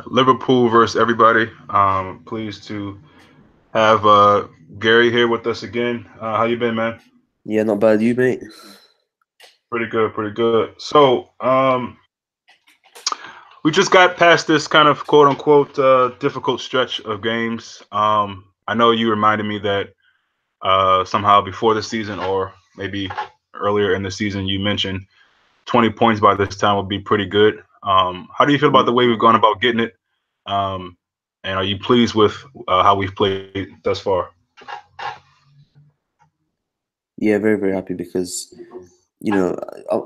Liverpool versus everybody. Pleased to have Gary here with us again. How you been, man? Yeah, not bad, you mate. Pretty good, pretty good. So, we just got past this kind of quote unquote difficult stretch of games. I know you reminded me that somehow before the season or maybe earlier in the season, you mentioned 20 points by this time would be pretty good. How do you feel about the way we've gone about getting it? Um, and are you pleased with how we've played thus far? Yeah, very, very happy because, you know,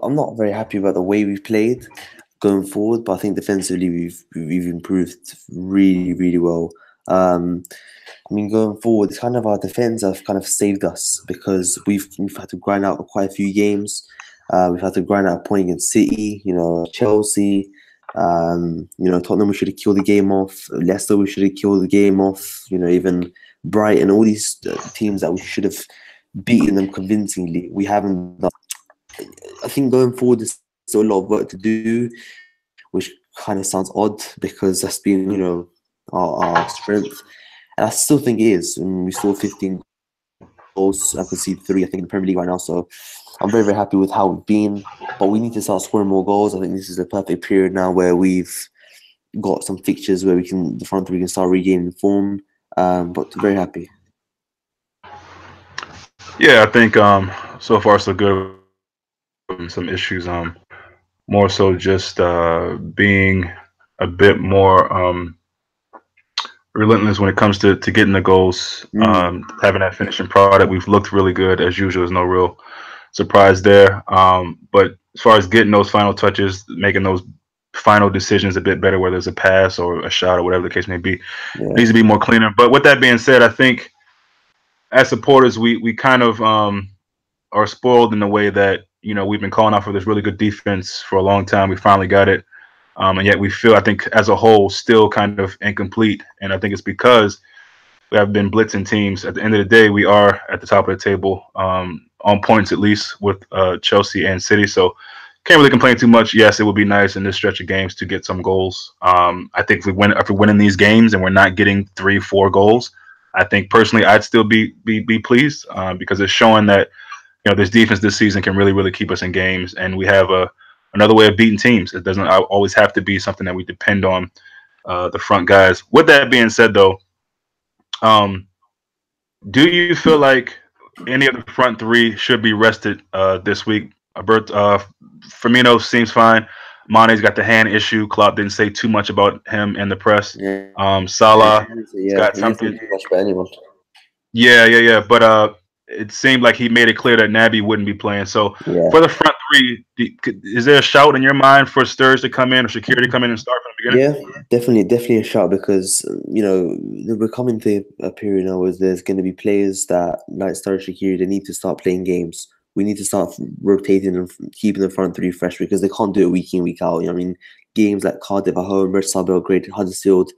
I'm not very happy about the way we've played going forward, but I think defensively we've improved really, really well. Um, I mean, going forward, it's kind of our defense have kind of saved us because we've had to grind out quite a few games. We've had to grind out a point against City, Chelsea, Tottenham. We should have killed the game off. Leicester, we should have killed the game off. Even Brighton, all these teams that we should have beaten them convincingly. We haven't done. I think going forward, there's still a lot of work to do, which kind of sounds odd because that's been, our strength. And I still think it is. And we scored 15 goals. I could see three, I think, in the Premier League right now. So I'm very, very happy with how we've been. But we need to start scoring more goals. I think this is the perfect period now where we've got some fixtures where the front three can start regaining form. But very happy. Yeah, I think so far so good. We have some issues. More so just being a bit more relentless when it comes to getting the goals, Mm. having that finishing product. We've looked really good as usual. There's no real surprise there. But as far as getting those final touches, making those final decisions a bit better, whether it's a pass or a shot or whatever the case may be, Yeah. needs to be more cleaner. But with that being said, I think as supporters, we kind of are spoiled in the way that we've been calling out for this really good defense for a long time. We finally got it, and yet we feel I think as a whole still kind of incomplete. And I think it's because we have been blitzing teams. At the end of the day, we are at the top of the table on points at least with Chelsea and City. So can't really complain too much. Yes, it would be nice in this stretch of games to get some goals. I think if we're winning these games and we're not getting 3, 4 goals, I think personally I'd still be pleased because it's showing that this defense this season can really keep us in games, and we have another way of beating teams. It doesn't always have to be something that we depend on the front guys. With that being said, though, um, do you feel like any of the front three should be rested this week? Firmino seems fine. Mane's got the hand issue. Klopp didn't say too much about him in the press. Salah's Yeah, got he didn't say something. too much about anyone. Yeah. But it seemed like he made it clear that Naby wouldn't be playing. So Yeah. for the front three, is there a shout in your mind for Sturridge to come in or Shaqiri to come in and start from the beginning? Yeah, definitely a shout because we're coming to a period now where there's going to be players that like Sturridge Shaqiri, they need to start playing games. We need to start rotating and keeping the front three fresh because they can't do it week in week out. Games like Cardiff at home, Red Star Belgrade, Huddersfield,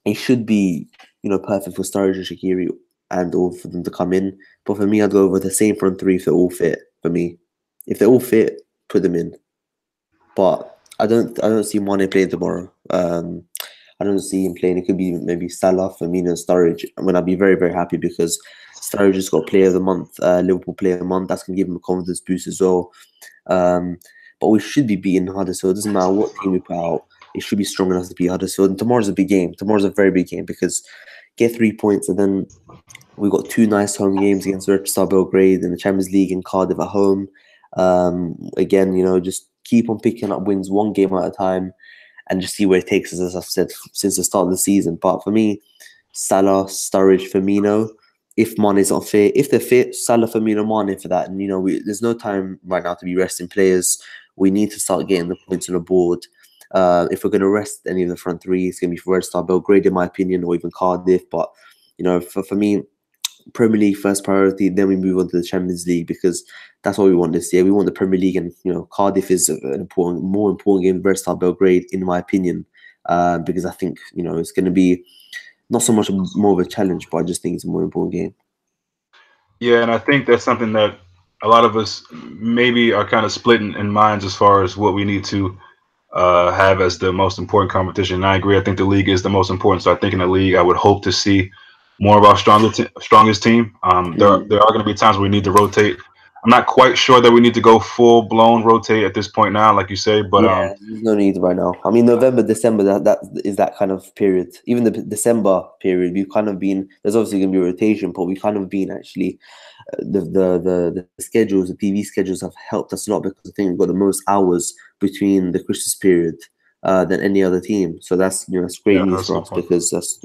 it should be perfect for Sturridge and Shaqiri and all for them to come in. But for me, I'd go with the same front three if they're all fit. For me, if they're all fit, put them in. But I don't see Mane playing tomorrow. I don't see him playing. It could be maybe Salah, Firmino, and Sturridge. I'm gonna be very, very happy because Sturridge just got Player of the Month, Liverpool Player of the Month. That's gonna give him a confidence boost as well. Um, but we should be beating Huddersfield. It doesn't matter what team we put out. It should be strong enough to beat Huddersfield. And tomorrow's a big game. Tomorrow's a very big game because get 3 points and then we've got two nice home games against Red Star Belgrade in the Champions League and Cardiff at home. Again, just keep on picking up wins one game at a time and just see where it takes us, as I've said since the start of the season. But for me, Salah, Sturridge, Firmino, if Mane's not fit, if they're fit, Salah, Firmino, Mane for that. And, there's no time right now to be resting players. We need to start getting the points on the board. If we're going to rest any of the front three, it's going to be for Red Star Belgrade, in my opinion, or even Cardiff. But, for me, Premier League first priority, then we move on to the Champions League because that's what we want this year. We want the Premier League, and Cardiff is more important game than Red Star Belgrade, in my opinion, because I think it's going to be not so much more of a challenge, but I just think it's a more important game. Yeah, and I think that's something that a lot of us maybe are kind of split in minds as far as what we need to have as the most important competition. And I agree. I think the league is the most important. So I think in the league, I would hope to see more of our strongest team. There are going to be times where we need to rotate. I'm not quite sure that we need to go full blown rotate at this point now, like you say. But Yeah, there's no need right now. I mean, November, December, that is that kind of period. Even the December period, we've kind of been. There's obviously going to be a rotation, but we've kind of been actually the schedules, the TV schedules have helped us a lot because I think we've got the most hours between the Christmas period than any other team. So that's that's great news for us because that's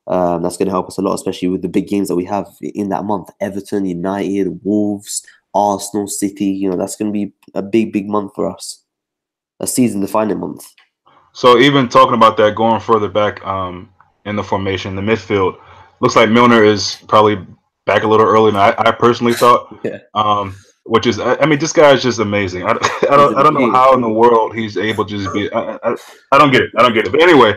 that's going to help us a lot, especially with the big games that we have in that month: Everton, United, Wolves, Arsenal, City. That's going to be a big month for us, a season-defining month. So even talking about that, going further back in the formation, the midfield looks like Milner is probably back a little early than I personally thought. Yeah. Which is, I mean, this guy is just amazing. I don't know how in the world he's able to just be. I don't get it. I don't get it. But anyway,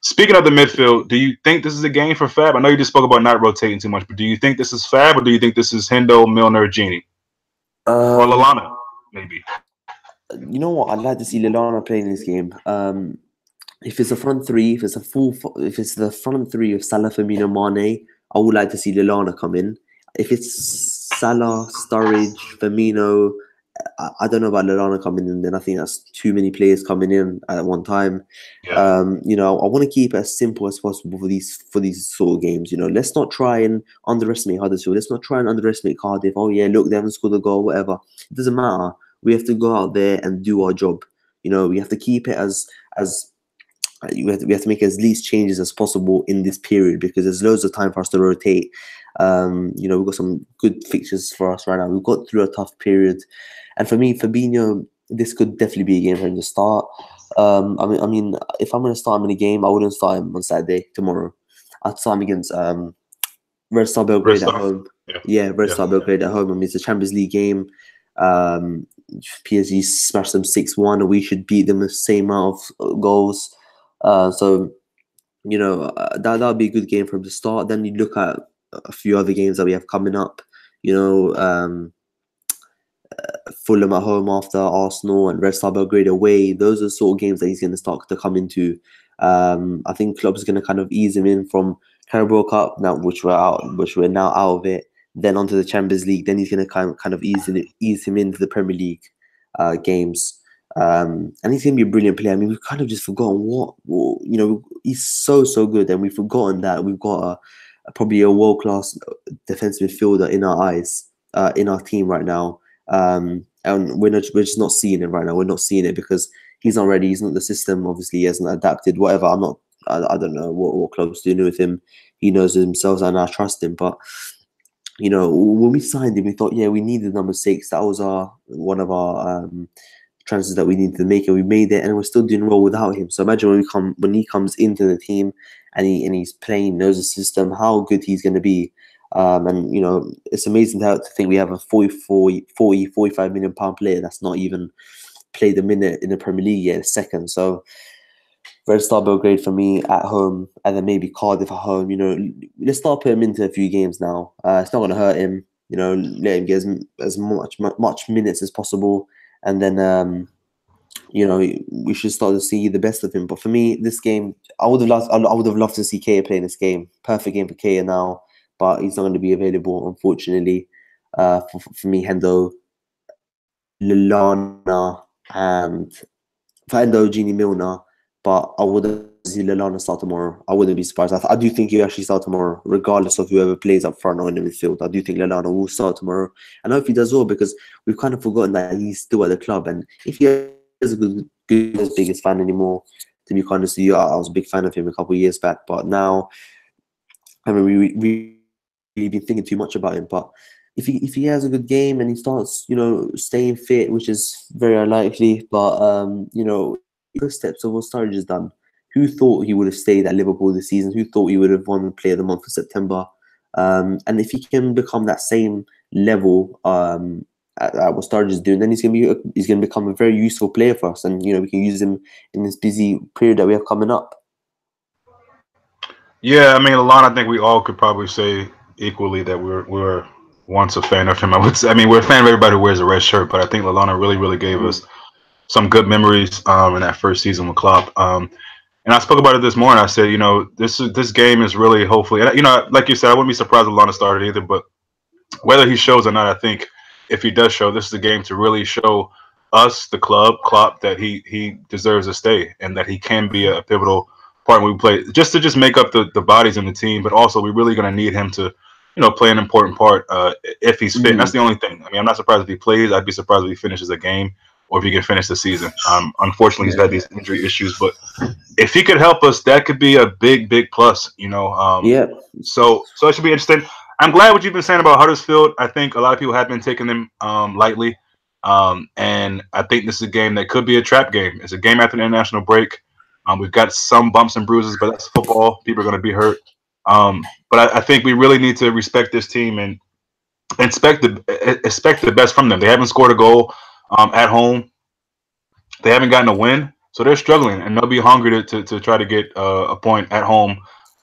speaking of the midfield, do you think this is a game for Fab? I know you just spoke about not rotating too much, but do you think this is Fab or do you think this is Hendo, Milner, Genie, or Lallana maybe? You know what? I'd like to see Lallana playing this game. If it's a front three, if it's the front three of Salah, Firmino, Mane, I would like to see Lallana come in. If it's Salah, Sturridge, Firmino, I don't know about Lallana coming in. Then I think that's too many players coming in at one time. Yeah. I want to keep it as simple as possible for these sort of games. Let's not try and underestimate Huddersfield. Let's not try and underestimate Cardiff. Oh yeah, look, they haven't scored a goal, whatever. It doesn't matter. We have to go out there and do our job. We have to keep it as we have to make as least changes as possible in this period because there's loads of time for us to rotate. We've got some good fixtures for us right now. We've got through a tough period, and for me, Fabinho, this could definitely be a game for him to start. I mean, if I'm going to start him in a game, I wouldn't start him on Saturday tomorrow. I'd start him against Red Star Belgrade at home. Yeah, Red Star Belgrade at home. I mean, it's a Champions League game. PSG smashed them 6-1, and we should beat them the same amount of goals. So that'll be a good game for him to start. Then you look at a few other games that we have coming up. Fulham at home after Arsenal and Red Star Belgrade away. Those are the sort of games that he's going to start to come into. I think Klopp's going to kind of ease him in from Carabao Cup now, which we're now out of it. Then onto the Champions League. Then he's going to kind of ease him into the Premier League games. And he's going to be a brilliant player. I mean, we've kind of just forgotten he's so good, and we've forgotten that we've got probably a world-class defensive midfielder in our eyes, in our team right now. And we're just not seeing it right now. We're not seeing it because he's not ready. He's not the system. Obviously, he hasn't adapted. Whatever. I don't know what Klopp's doing with him. He knows himself, and I trust him. But when we signed him, we thought, we needed number 6. That was one of our transfers that we needed to make, and we made it, and we're still doing well without him. So imagine when he comes into the team and he's playing, knows the system, how good he's going to be. And it's amazing to think we have a 45 million pound player that's not even played a minute in the Premier League yet, second. So Red Star Belgrade for me at home, and then maybe Cardiff at home. Let's start putting him into a few games now. It's not going to hurt him. Let him get as much minutes as possible, and then we should start to see the best of him. But for me, this game, I would have loved to see Kea playing this game. Perfect game for Kea now, but he's not going to be available, unfortunately. For me, Hendo, Lallana, and for Hendo, Genie, Milner. But I would see Lallana start tomorrow. I wouldn't be surprised. I do think he'll actually start tomorrow, regardless of whoever plays up front or in the midfield. I do think Lallana will start tomorrow. And I hope he does well, because we've kind of forgotten that he's still at the club. And if he is a good biggest fan anymore, to be honest with you, I was a big fan of him a couple of years back. But now, I mean, we really been thinking too much about him. But if he has a good game and he starts, staying fit, which is very unlikely, but the steps of what Sturridge has done. Who thought he would have stayed at Liverpool this season? Who thought he would have won Player of the Month for September? And if he can become that same level at what Sturridge is doing, then he's going to become a very useful player for us, and we can use him in this busy period that we have coming up. Yeah, I mean, Lallana, I think we all could probably say equally that we're once a fan of him. I would say, I mean, we're a fan of everybody who wears a red shirt, but I think Lallana really gave us some good memories in that first season with Klopp. And I spoke about it this morning. I said, this game is really hopefully, like you said, I wouldn't be surprised if Lana started either. But whether he shows or not, I think if he does show, this is a game to really show us, the club, Klopp, that he deserves to stay and that he can be a pivotal part when we play, just to make up the bodies in the team. But also, we're really going to need him to, play an important part if he's fit. And that's the only thing. I mean, I'm not surprised if he plays. I'd be surprised if he finishes a game or if he can finish the season. Unfortunately, he's had these injury issues, but if he could help us, that could be a big plus. So it should be interesting. I'm glad what you've been saying about Huddersfield. I think a lot of people have been taking them lightly. And I think this is a game that could be a trap game. It's a game after the international break. We've got some bumps and bruises, but that's football. People are going to be hurt. But I think we really need to respect this team and expect the best from them. They haven't scored a goal at home. They haven't gotten a win, so they're struggling, and they'll be hungry to try to get a point at home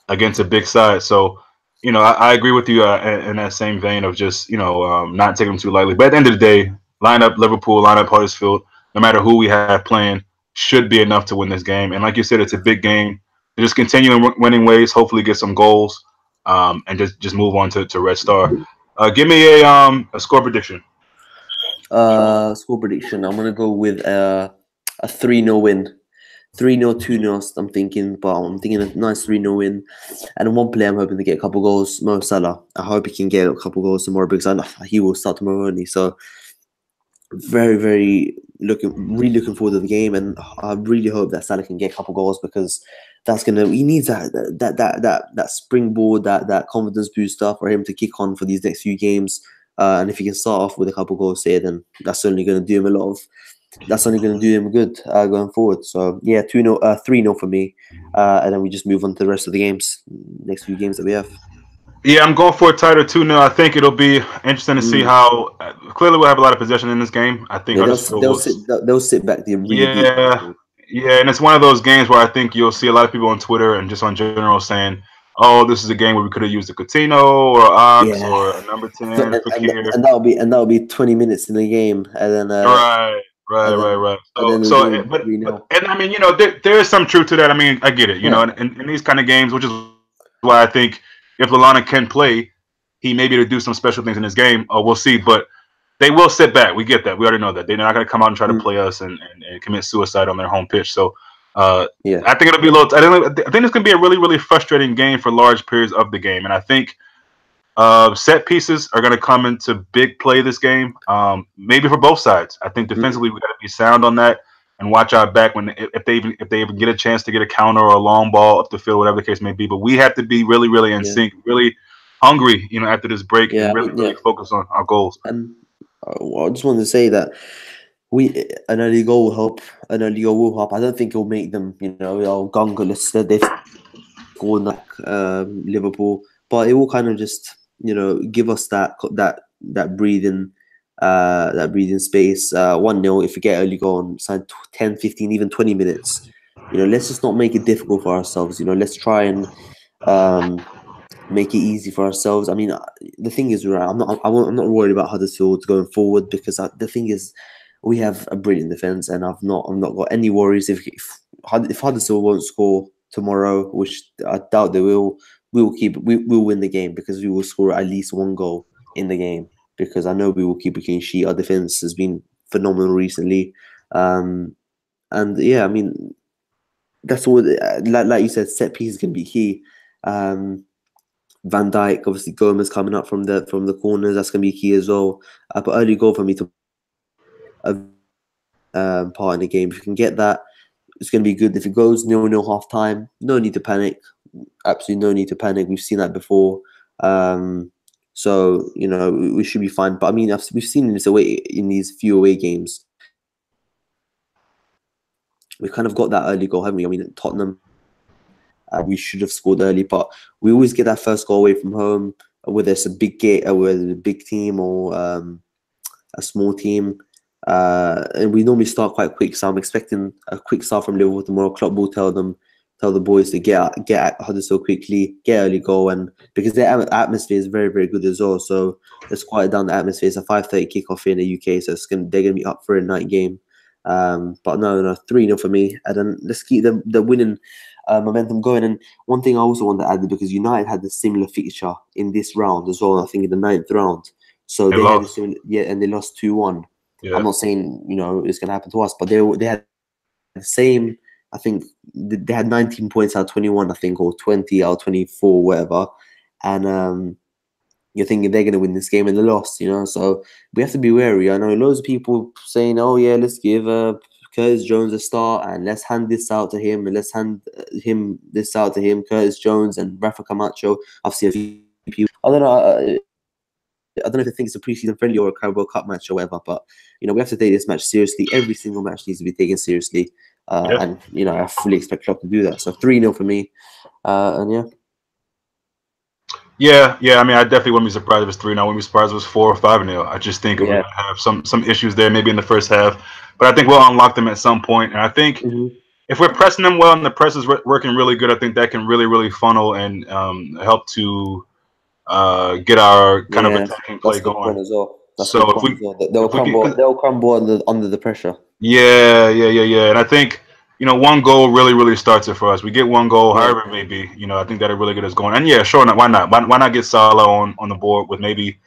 against a big side. So, I agree with you in that same vein of just, not taking them too lightly. But at the end of the day, line up Liverpool, line up Huddersfield, no matter who we have playing, should be enough to win this game. And like you said, it's a big game. Just continue in winning ways, hopefully get some goals, and just move on to Red Star. Give me a score prediction. Score prediction. I'm gonna go with a 3-0 win. 3-0, 2-0, I'm thinking, but I'm thinking a nice 3-0 win. And one player I'm hoping to get a couple goals, Mo Salah. I hope he can get a couple goals tomorrow because I know he will start tomorrow only. So very, very really looking forward to the game, and I really hope that Salah can get a couple goals because he needs that springboard, that confidence booster for him to kick on for these next few games. And if he can start off with a couple goals here, then that's only going to do him that's only going to do him good going forward. So yeah, 2-0, 3-0 for me, and then we just move on to the rest of the games, next few games that we have. Yeah, I'm going for a tighter 2-0. I think it'll be interesting to see how. Clearly, we'll have a lot of possession in this game. I think they'll sit back. Yeah, and it's one of those games where I think you'll see a lot of people on Twitter and just on general saying, "Oh, this is a game where we could have used a Coutinho or Ox or a number 10 and that'll be 20 minutes in the game, and then right. And I mean, there is some truth to that. I mean, I get it. In these kind of games, which is why I think if Lallana can play, he may be able to do some special things in this game. We'll see, but they will sit back. We get that. We already know that they're not going to come out and try to play us and commit suicide on their home pitch. So, I think it'll be a little. I think it's going to be a really, really frustrating game for large periods of the game, and I think set pieces are going to come into big play this game. Maybe for both sides. I think defensively we got to be sound on that and watch our back if they even get a chance to get a counter or a long ball up the field, whatever the case may be. But we have to be really, really in sync, really hungry, after this break, and really focus on our goals. And I just wanted to say that an early goal will help. An early goal will help. I don't think it'll make them, gungless. They've scored like Liverpool, but it will kind of just, give us that breathing. That breathing space. 1-0, if we get early goal inside 10, 15, even 20 minutes, let's just not make it difficult for ourselves. Let's try and make it easy for ourselves. I mean, the thing is, I'm not worried about Huddersfield going forward because the thing is, we have a brilliant defense, and I've not got any worries if Huddersfield won't score tomorrow, which I doubt they will. We'll win the game because we will score at least one goal in the game. Because I know we will keep a clean sheet. Our defense has been phenomenal recently, and yeah, I mean, that's all. Like you said, set pieces can be key. Van Dijk, obviously, Gomez coming up from the corners, that's gonna be key as well. But early goal for me to part in the game. If you can get that, it's gonna be good. If it goes 0-0 half time, no need to panic. Absolutely no need to panic. We've seen that before. So, we should be fine. But I mean, we've seen this in these few away games. We kind of got that early goal, haven't we? I mean, at Tottenham, we should have scored early, but we always get that first goal away from home, whether it's a big whether it's a big team or a small team. And we normally start quite quick, so I'm expecting a quick start from Liverpool tomorrow. Klopp will tell the boys to get at Huddersfield quickly, get early goal, and because their atmosphere is very, very good as well. So let's quiet down the atmosphere. It's a 5:30 kickoff in the UK, so they're gonna be up for a night game. But no, 3-0 for me. And then let's keep the winning momentum going. And one thing I also want to add, because United had a similar fixture in this round as well, I think in the 9th round. So They they had a lost. similar, yeah, and they lost 2-1. Yeah. I'm not saying, it's going to happen to us, but they had the same, I think they had 19 points out of 21, I think, or 20 out of 24, whatever. And you're thinking they're going to win this game and they lost, So we have to be wary. I know loads of people saying, oh, yeah, let's give Curtis Jones a start and let's hand this out to him and let's hand this out to him, Curtis Jones and Rafa Camacho. I've seen a few people. I don't know. I don't know if they think it's a preseason friendly or a Carabao Cup match or whatever, but we have to take this match seriously. Every single match needs to be taken seriously, and I fully expect Klopp to do that. So 3-0 for me, and Yeah. I mean, I definitely wouldn't be surprised if it's 3-0. I wouldn't be surprised if it was 4 or 5-0. I just think we're gonna have some issues there, maybe in the first half, but I think we'll unlock them at some point. And I think if we're pressing them well and the press is working really good, I think that can really, really funnel and help to get our kind of attacking play going. Point as well. That's so good point as well. They'll crumble under the pressure. Yeah. And I think one goal really, really starts it for us. We get one goal, however it may be. I think that'll really get us going. And yeah, sure, why not? Why not get Salah on the board with maybe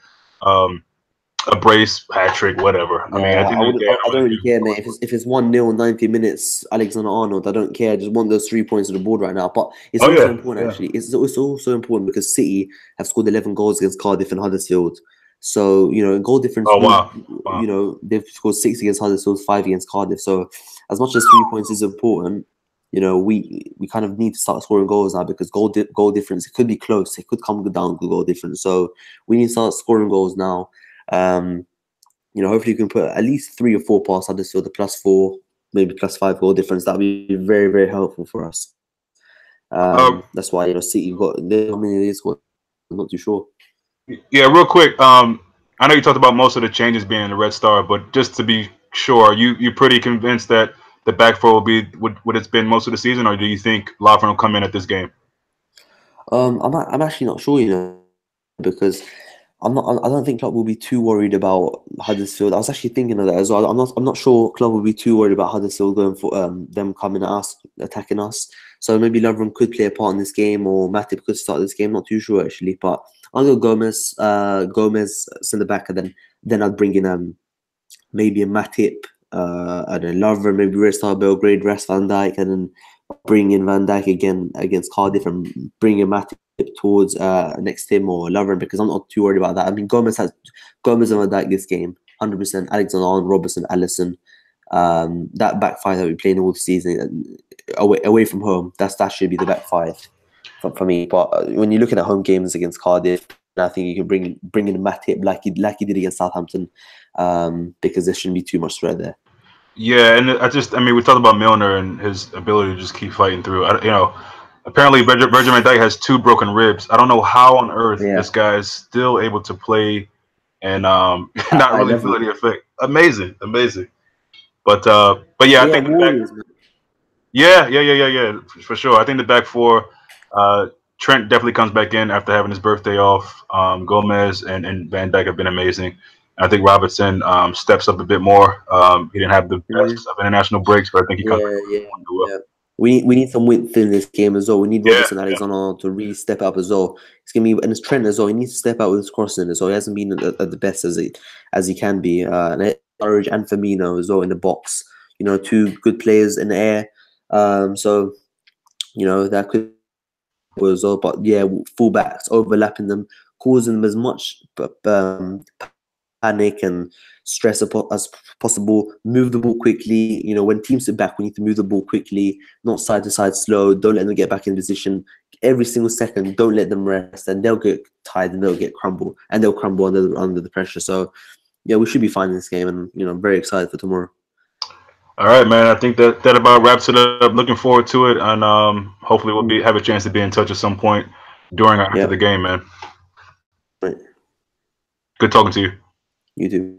a brace, hat trick, whatever. I mean, I don't really care, mate. If it's 1-0 90 minutes, Alexander Arnold, I don't care. I just want those 3 points on the board right now. But it's also important, actually. It's also important because City have scored 11 goals against Cardiff and Huddersfield. So, goal difference. Oh, wow. They've scored 6 against Huddersfield, 5 against Cardiff. So, as much as 3 points is important, we kind of need to start scoring goals now because goal difference, it could be close. It could come down to goal difference. So, we need to start scoring goals now. Hopefully you can put at least 3 or 4 past Huddersfield, the +4, maybe +5 goal difference. That'd be very, very helpful for us. That's why City got how many they scored. I'm not too sure. Yeah, real quick. I know you talked about most of the changes being in the Red Star, but just to be sure, you pretty convinced that the back four will be what it's been most of the season, or do you think Lovren will come in at this game? I'm actually not sure, because I don't think Klopp will be too worried about Huddersfield. I was actually thinking of that as well. I'm not sure Klopp will be too worried about Huddersfield going for them coming at us, attacking us. So maybe Lovren could play a part in this game, or Matip could start this game. Not too sure actually, but I'll go Gomez centre back, and then I'd bring in maybe a Matip, and then Lovren, maybe restart Belgrade, rest Van Dijk, and then bring in Van Dijk again against Cardiff and bring in Matip towards next to him or Lovren, because I'm not too worried about that. I mean, Gomez and Van Dijk this game, 100%. Alexander-Arnold, Robertson, Alisson, that back five that we're playing all the season away from home, that should be the back five for me. But when you're looking at home games against Cardiff, I think you can bring in Matip like he did against Southampton, because there shouldn't be too much threat there. Yeah, and I mean, we talked about Milner and his ability to just keep fighting through. Apparently Virgil van Dijk has 2 broken ribs. I don't know how on earth this guy is still able to play and not really feel the effect. Amazing. But yeah, I think for sure. I think the back four, Trent definitely comes back in after having his birthday off. Gomez and Van Dijk have been amazing. I think Robertson steps up a bit more. He didn't have the best of international breaks, but I think he comes back. We need some width in this game as well. We need Robertson Alexander to really step up as well. It's gonna be, and it's Trent as well. He needs to step out with his crossing as well. He hasn't been at the best as he can be. And Sturridge and Firmino as well in the box. 2 good players in the air. So that could as well. But yeah, fullbacks overlapping them, causing them as much panic and stress as possible. Move the ball quickly. When teams sit back, we need to move the ball quickly, not side to side slow. Don't let them get back in position every single second. Don't let them rest, and they'll get tired and they'll get crumble, and they'll crumble under the pressure. So yeah, we should be fine in this game, and I'm very excited for tomorrow. All right, man. I think that about wraps it up. Looking forward to it, and hopefully we'll have a chance to be in touch at some point during or after the game, man. Right. Good talking to you. You too.